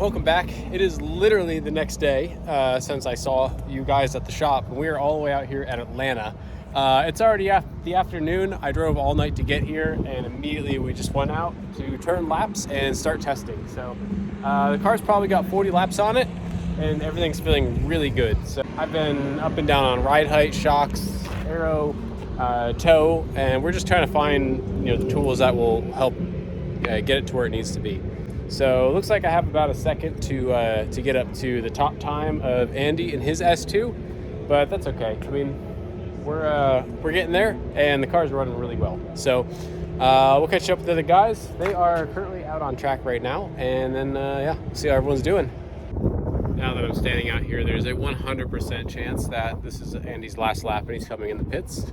welcome back. It is literally the next day since I saw you guys at the shop. We are all the way out here at Atlanta. It's already the afternoon. I drove all night to get here, and immediately we just went out to turn laps and start testing. So the car's probably got 40 laps on it, and everything's feeling really good. So I've been up and down on ride height, shocks, aero, tow, and we're just trying to find the tools that will help get it to where it needs to be. So it looks like I have about a second to get up to the top time of Andy in his S2, but that's okay. I mean, we're getting there, and the car's running really well. So we'll catch up with the other guys. They are currently out on track right now, and then see how everyone's doing. Now that I'm standing out here, there's a 100% chance that this is Andy's last lap, and he's coming in the pits.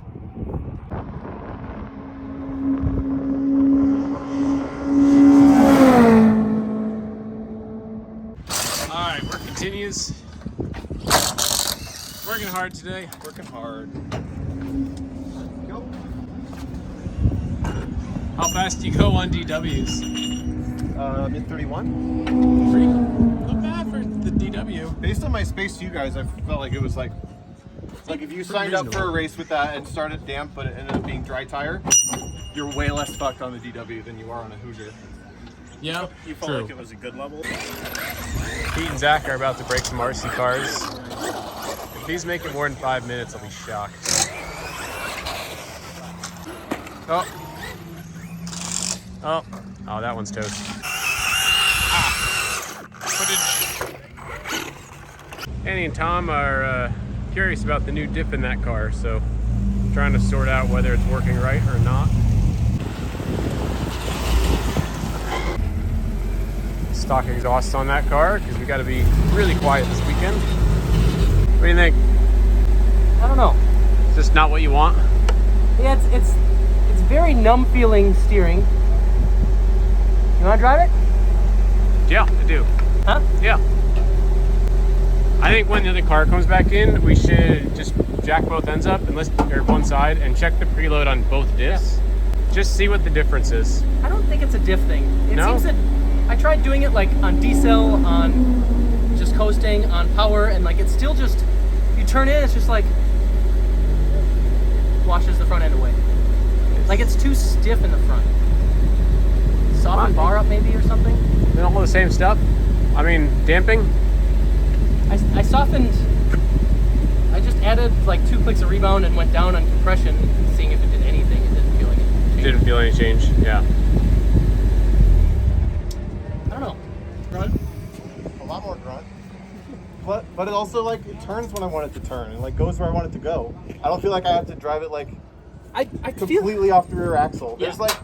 Continues. Working hard today. Working hard. Go. How fast do you go on DWs? Mid 31. Not bad for the DW. Based on my space to you guys, I felt like it was like if you signed up for a race with that and started damp, but it ended up being dry tire, you're way less fucked on the DW than you are on a Hoosier. Yeah, you felt like it was a good level. Pete and Zach are about to break some RC cars. If these make it more than 5 minutes, I'll be shocked. Oh, that one's toast. Footage. Andy and Tom are curious about the new diff in that car, so I'm trying to sort out whether it's working right or not. Stock exhaust on that car because we got to be really quiet this weekend. What do you think? I don't know. It's just not what you want? Yeah, it's very numb feeling steering. You want to drive it? Yeah, I do. Huh? Yeah. I think when the other car comes back in, we should just jack both ends up and or one side and check the preload on both diffs. Yeah. Just see what the difference is. I don't think it's a diff thing. It No? seems that I tried doing it like on diesel, on just coasting, on power, and like it's still just, you turn in, it's just like washes the front end away. Like it's too stiff in the front. Soften bar up maybe or something. They don't all the same stuff. I mean, damping. I softened. I just added like 2 clicks of rebound and went down on compression, seeing if it did anything. It didn't feel anything. Didn't feel any change. Yeah. I don't know. Grunt. A lot more grunt. But it also like it turns when I want it to turn and like goes where I want it to go. I don't feel like I have to drive it like I completely off the rear axle. Yeah. There's like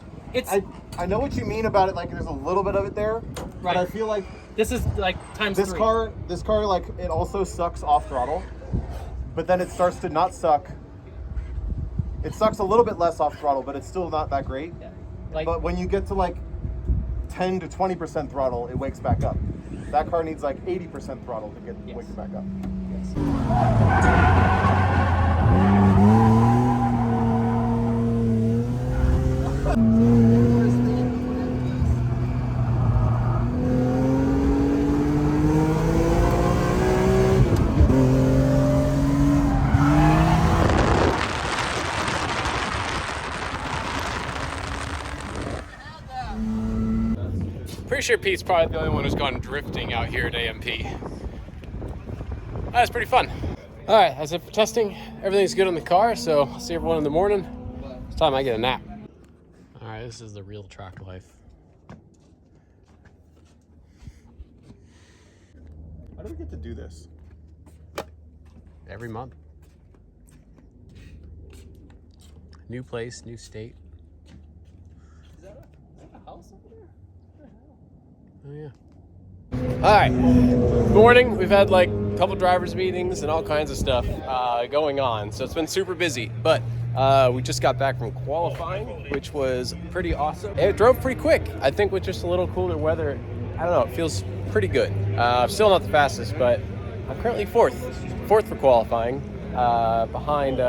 I know what you mean about it. Like there's a little bit of it there, Right. but I feel like This is like times this 3. car like it also sucks off throttle, but then it starts to not suck. It sucks a little bit less off throttle, but it's still not that great. Yeah. Like, But when you get to like 10 to 20% throttle, it wakes back up. That car needs like 80% throttle to wake it back up. Pretty sure Pete's probably the only one who's gone drifting out here at AMP. That's pretty fun. All right, that's it for testing. Everything's good on the car, so I'll see everyone in the morning. It's time I get a nap. All right, this is the real track life. How do we get to do this? Every month. New place, new state. is that a house over there? Oh yeah. All right, morning. We've had like a couple drivers meetings and all kinds of stuff going on. So it's been super busy, but we just got back from qualifying, which was pretty awesome. It drove pretty quick. I think with just a little cooler weather, I don't know, it feels pretty good. Still not the fastest, but I'm currently fourth for qualifying, behind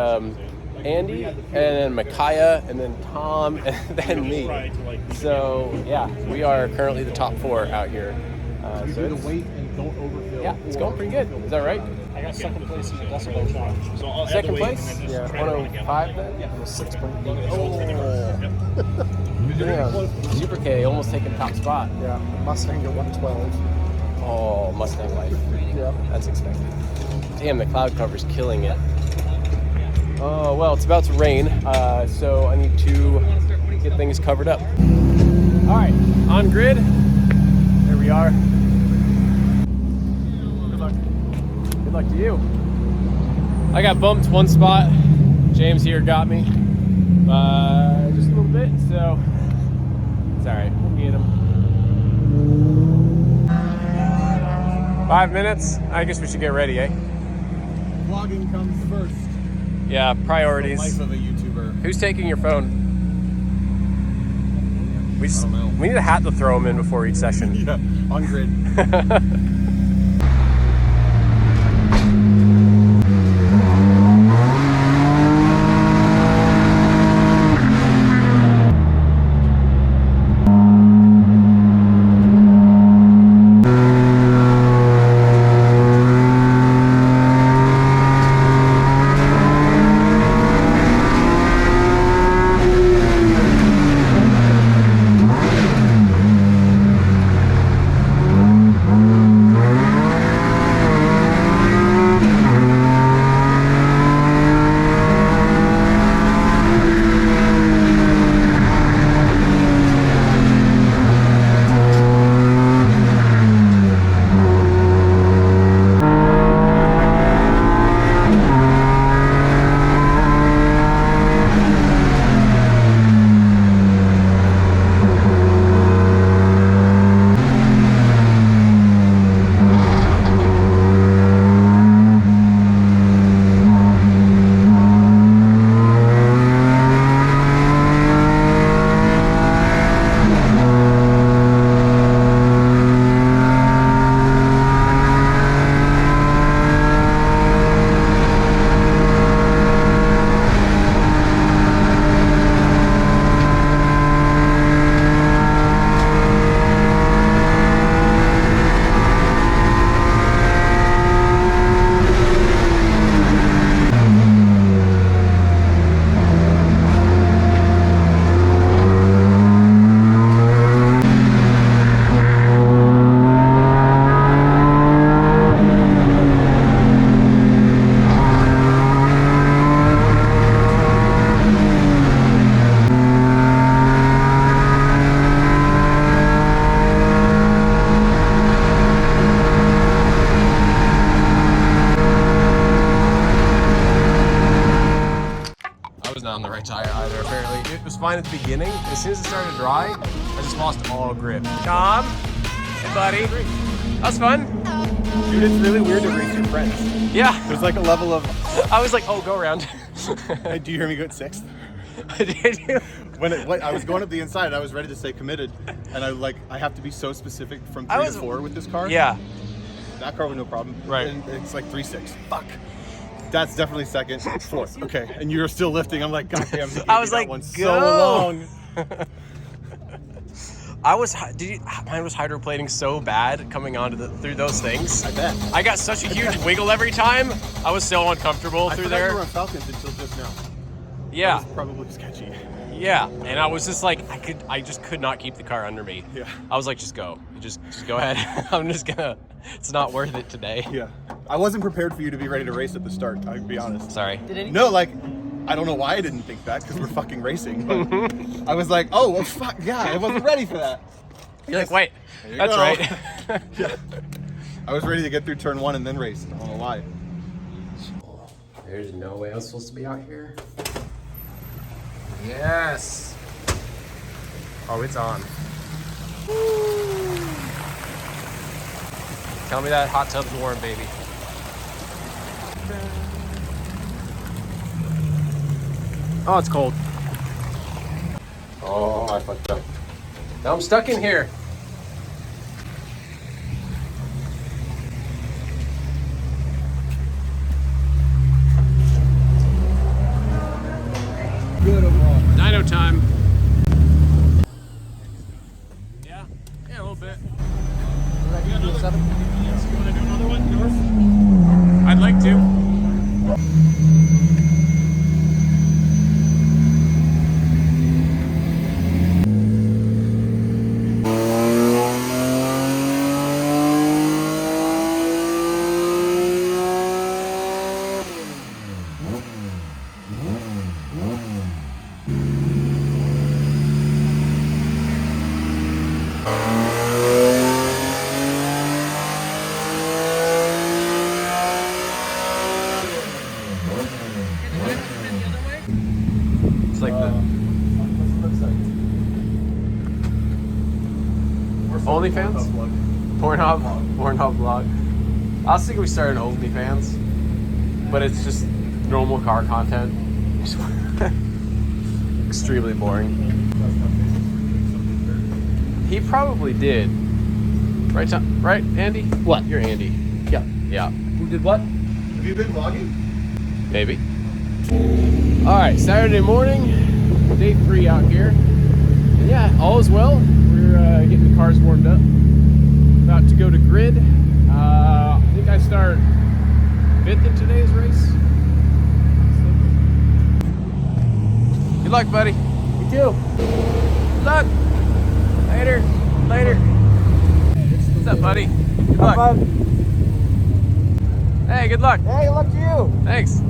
Andy, and then Micaiah, and then Tom, and then me. So yeah, we are currently the top 4 out here. You So do the weight and don't overfill. yeah, it's going pretty good. Is that right? I got second place in the decibel challenge. So I'll add the Second weight place? and then just Yeah, try to run again. 105 then? Yeah. 6.8. Yep. Damn. Super K almost taking top spot. Yeah, Mustang at 112. Oh, Mustang life. Yeah. That's expected. Damn, the cloud cover's killing it. Oh, well, it's about to rain, so I need to get things covered up. All right, on grid. There we are. Good luck. Good luck to you. I got bumped one spot. James here got me just a little bit, so it's all right. We'll get him. 5 minutes. I guess we should get ready, eh? Vlogging comes first. Yeah, The priorities. life of a YouTuber. Who's taking your phone? We just I don't know. we need a hat to throw them in before each session. Yeah, on grid. Not on the right tire either, apparently. It was fine at the beginning. As soon as it started dry, I just lost all grip. Tom, hey buddy. That was fun. Dude, it's really weird to race your friends. Yeah. There's like a level of. I was like, oh, go around. Hey, do you hear me go at 6th? Did you? When I was going up the inside, I was ready to say committed, and I have to be so specific from 3 to 4 with this car. Yeah. That car was no problem. Right. And it's like 3.6. Fuck. That's definitely second. 4th. Okay. And you're still lifting. I'm like, God damn. I was like, one go. so long. Mine was hydroplating so bad coming onto through those things. I bet. I got such a huge wiggle every time. I was so uncomfortable through I there. you were on Falcons until just now. Yeah. That was probably sketchy. Yeah, and I was just like, I just could not keep the car under me. Yeah. I was like, just go, just go ahead. I'm just gonna. It's not worth it today. Yeah. I wasn't prepared for you to be ready to race at the start. I'll be honest. Sorry. No, like, I don't know why I didn't think that because we're fucking racing. But I was like, oh, well, fuck, yeah, I wasn't ready for that. You're like, wait, There you that's go. right. Yeah. I was ready to get through turn 1 and then race. I don't know why. There's no way I'm supposed to be out here. Yes. Oh, it's on. Woo. Tell me that hot tub's warm, baby. Oh, it's cold. Oh, I fucked up. Now I'm stuck in here. Good overall. Dyno time. Yeah, a little bit. It's like the OnlyFans? Pornhub vlog. I was thinking we started an OnlyFans, but it's just normal car content. Extremely boring. He probably did. Right, right, Andy? What? You're Andy. Yeah. Yeah. Who did what? Have you been vlogging? Maybe. All right, Saturday morning, day 3 out here. And yeah, all is well. We're getting the cars warmed up. About to go to grid. I think I start 5th in today's race. Good luck, buddy. You too. Good luck. Later. Later. What's up, buddy? Good luck. Hey, good luck. Hey, good luck to you. Thanks.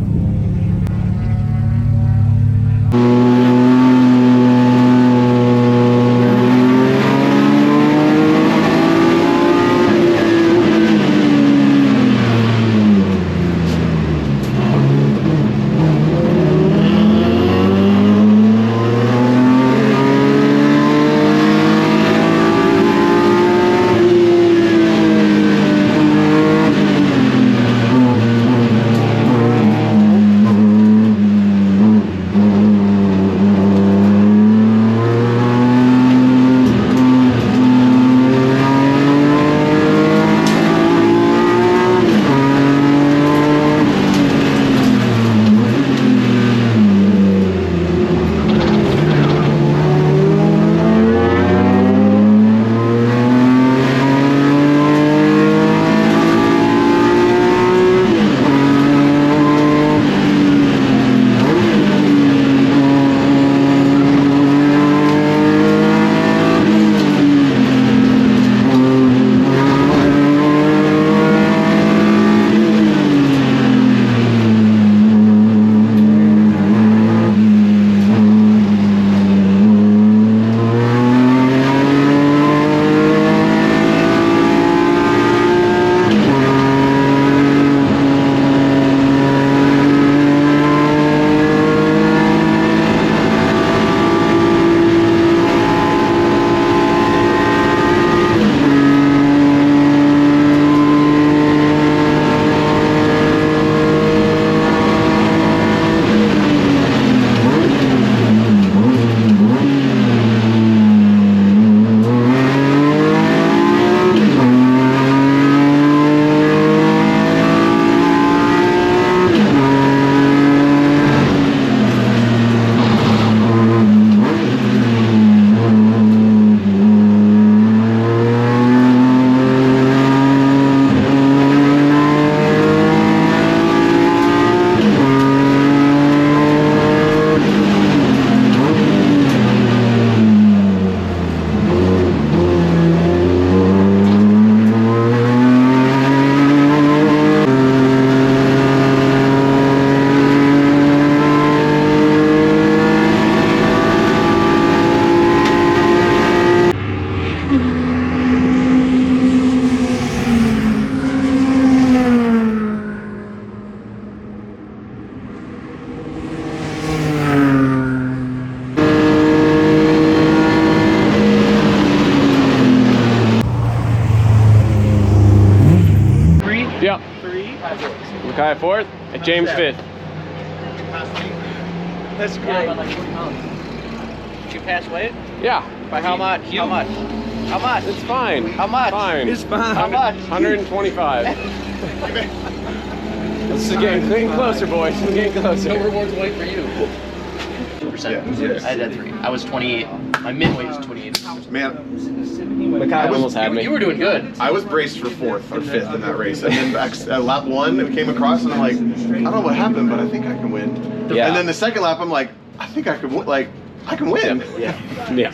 Mackay 4th and James 5th. That's great. Yeah, about like 40 pounds. Did you pass weight? Yeah. By how much? How much? How much? It's fine. How much? Fine. It's fine. How much? 125. This is getting closer, boys. We're getting closer. No rewards wait for you. 2%. I had that 3. I was 28. My mid weight is 28. Man, Mackay almost had me. You were doing good. I was braced for 4th or 5th in that race, and then at lap 1 it came across, and I'm like, I don't know what happened, but I think I can win. Yeah. And then the second lap, I'm like, I think I can win. Like, I can win. Yeah. Yeah.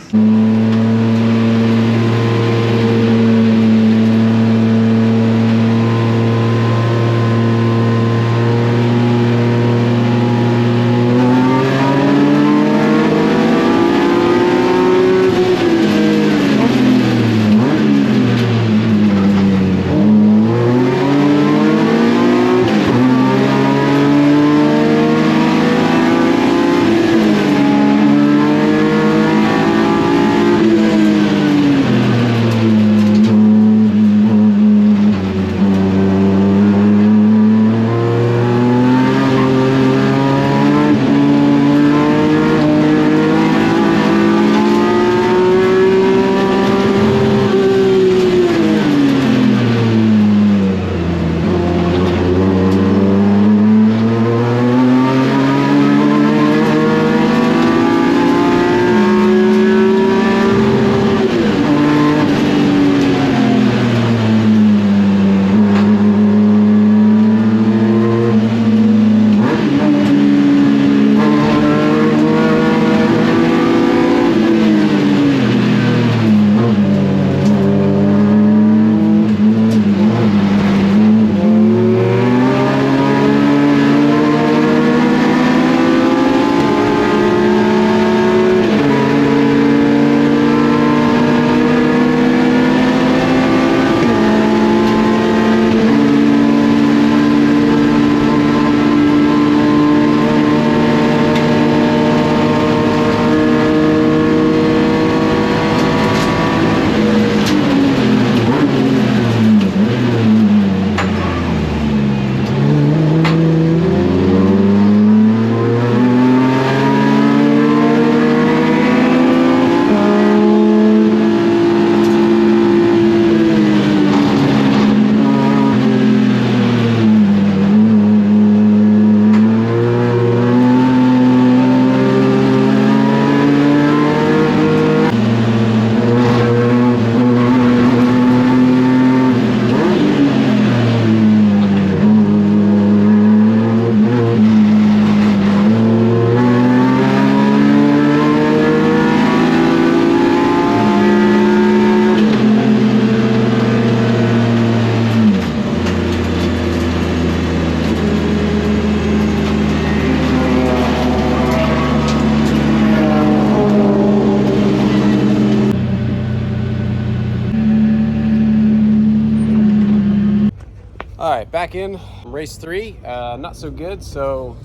back in race 3, not so good. So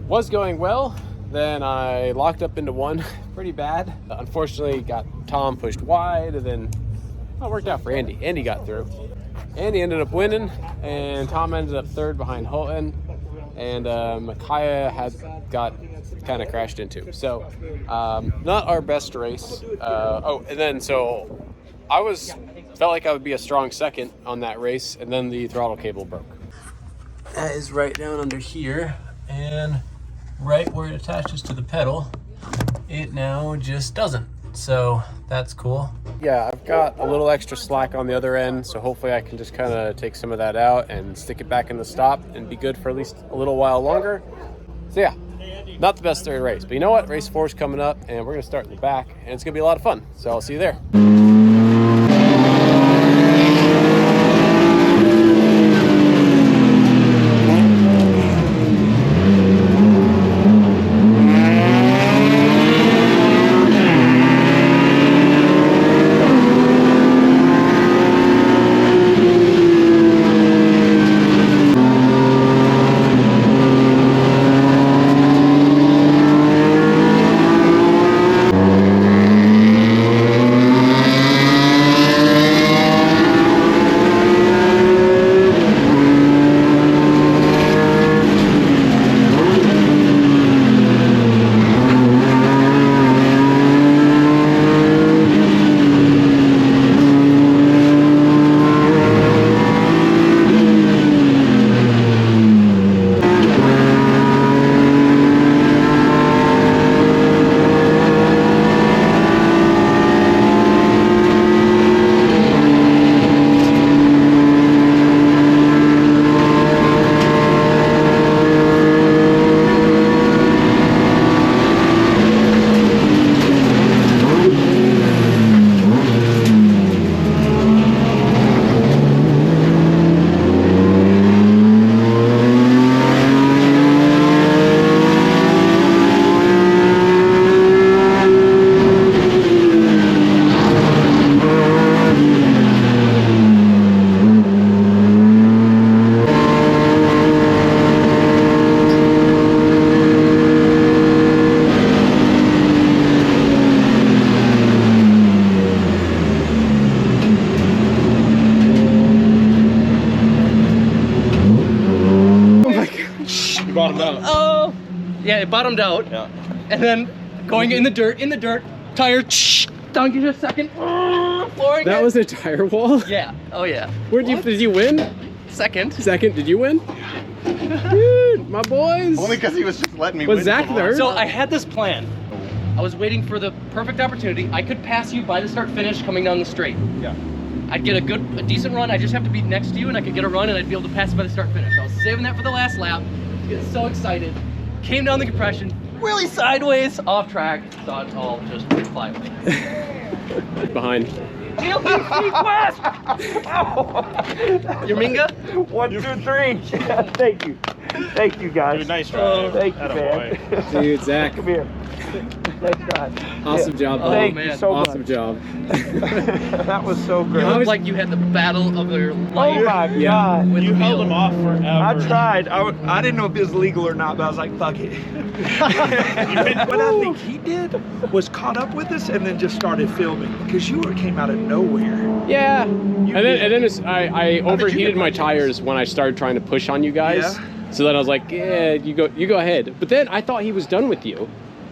was going well, then I locked up into one pretty bad. Unfortunately, got Tom pushed wide, and then it worked out for Andy. Andy got through. Andy ended up winning, and Tom ended up 3rd behind Holton, and Micaiah got kind of crashed into. So not our best race. And then so I felt like I would be a strong 2nd on that race, and then the throttle cable broke. That is right down under here, and right where it attaches to the pedal, it now just doesn't. So that's cool. Yeah, I've got a little extra slack on the other end, so hopefully I can just kind of take some of that out and stick it back in the stop and be good for at least a little while longer. So yeah, not the best 3rd race, but you know what? Race 4 is coming up, and we're gonna start in the back, and it's gonna be a lot of fun. So I'll see you there. Oh, yeah, it bottomed out. Yeah. And then going in the dirt, tire, down, give it a second, flooring. That was a tire wall? Yeah, oh yeah. Did you win? Second. Did you win? Dude, my boys. Only because he was just letting me win. Was Zach there? So I had this plan. I was waiting for the perfect opportunity. I could pass you by the start finish coming down the straight. Yeah. I'd get a decent run. I just have to be next to you, and I could get a run, and I'd be able to pass you by the start finish. I was saving that for the last lap. Get so excited. Came down the compression, really sideways, off track. Thought it's all just fly away. Behind. GLPC West! Your Minga? 1, 2, 3. Thank you. Thank you, guys. Dude, nice try. Thank you, man. Dude, Zach. Come here. Nice try. Awesome job, buddy. Thank you so Awesome much. job. That was so You great. looked like you had the battle of your life. Oh my God. with You the held wheel. him off forever. I tried. I didn't know if it was legal or not, but I was like, fuck it. What I think he did was caught up with us and then just started filming because you came out of nowhere. Yeah. And then I overheated get my my tires when I started trying to push on you guys. Yeah. So then I was like, yeah, you go ahead. But then I thought he was done with you.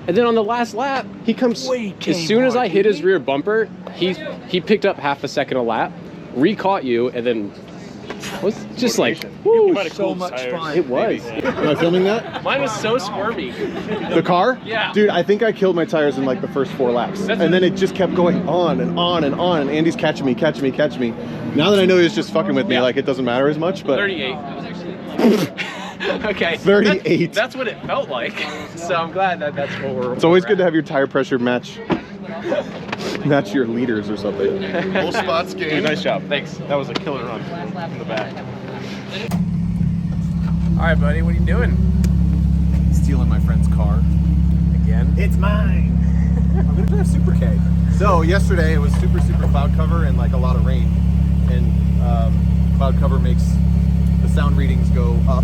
And then on the last lap, he comes, as soon as I hit his rear bumper, he picked up half a second a lap, re-caught you, and then was just like, woo, So much fun. it was. Am I filming that? Mine was so squirmy. The car? Yeah. Dude, I think I killed my tires in like the first 4 laps. And then it just kept going on and on and on. And Andy's catching me. Now that I know he's just fucking with me, like it doesn't matter as much, but 38. That was actually okay. 38. That's what it felt like. So I'm glad that's what we're. It's always good to have your tire pressure match your leaders or something. Full spots game. Dude, nice job. Thanks. That was a killer run in the back. All right, buddy, what are you doing? Stealing my friend's car. Again? It's mine. I'm gonna drive Super K. So yesterday it was super cloud cover and like a lot of rain, and cloud cover makes the sound readings go up.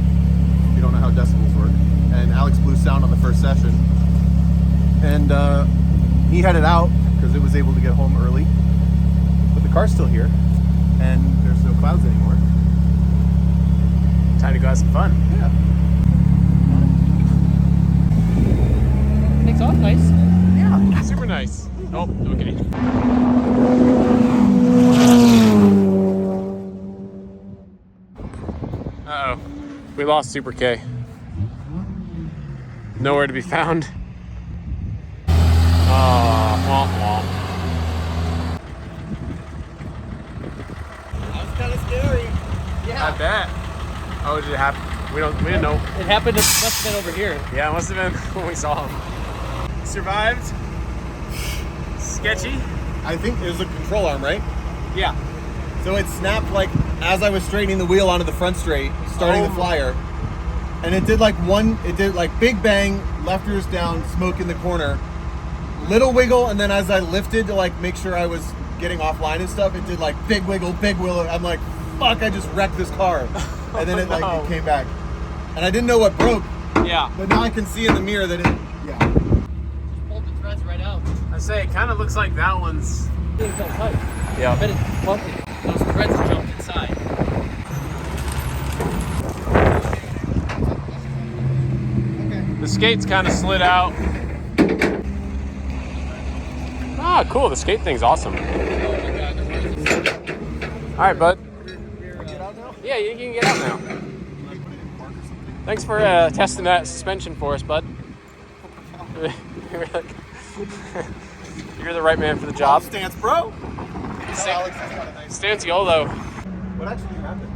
You don't know how decibels work. And Alex blew sound on the first session. And he headed out because it was able to get home early. But the car's still here, and there's no clouds anymore. Time to go have some fun. Yeah. Takes off nice. Yeah, super nice. Oh, okay. Uh-oh. We lost Super K. Nowhere to be found. Womp womp. That was kind of scary. I bet. Oh, did it happen? We didn't know. It happened, it must have been over here. Yeah, it must have been when we saw him. Survived. Sketchy. I think it was a control arm, right? Yeah. So it snapped like as I was straightening the wheel onto the front straight, starting the flyer. And it did like big bang, left ear's down, smoke in the corner, little wiggle, and then as I lifted to like make sure I was getting offline and stuff, it did like big wiggle, big wheel. I'm like, fuck, I just wrecked this car. And then it came back. And I didn't know what broke, Yeah. but now I can see in the mirror that Pulled the threads right out. I say it kind of looks like that one's. Things don't tight. Yeah. But those threads jumped inside. The skate's kind of slid out. Ah, cool. The skate thing's awesome. All right, bud. Yeah, you can get out now. Thanks for testing that suspension for us, bud. You're the right man for the job. stance, bro. Stance YOLO. What actually happened?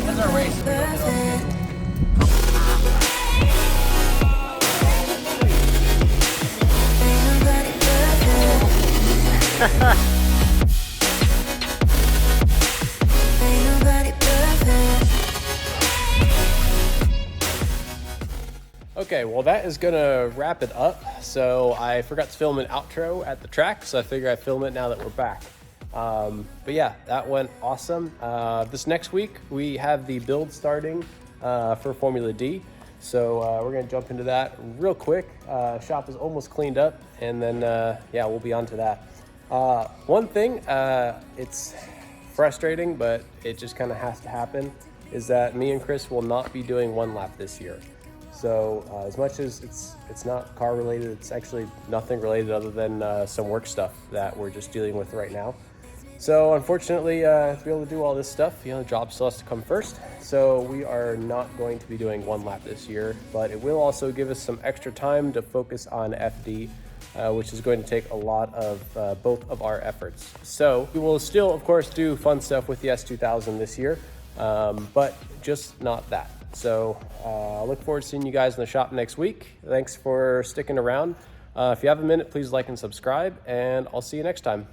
That's our race. Okay, well that is gonna wrap it up. So I forgot to film an outro at the track, so I figure I'd film it now that we're back. But yeah, that went awesome. This next week we have the build starting for Formula D. So we're gonna jump into that real quick. Shop is almost cleaned up, and then yeah, we'll be on to that. One thing, it's frustrating, but it just kind of has to happen, is that me and Chris will not be doing one lap this year. So as much as it's not car related, it's actually nothing related other than some work stuff that we're just dealing with right now. So unfortunately, to be able to do all this stuff, the job still has to come first. So we are not going to be doing one lap this year, but it will also give us some extra time to focus on FD, which is going to take a lot of both of our efforts. So we will still, of course, do fun stuff with the S2000 this year, but just not that. So I look forward to seeing you guys in the shop next week. Thanks for sticking around. If you have a minute, please like and subscribe, and I'll see you next time.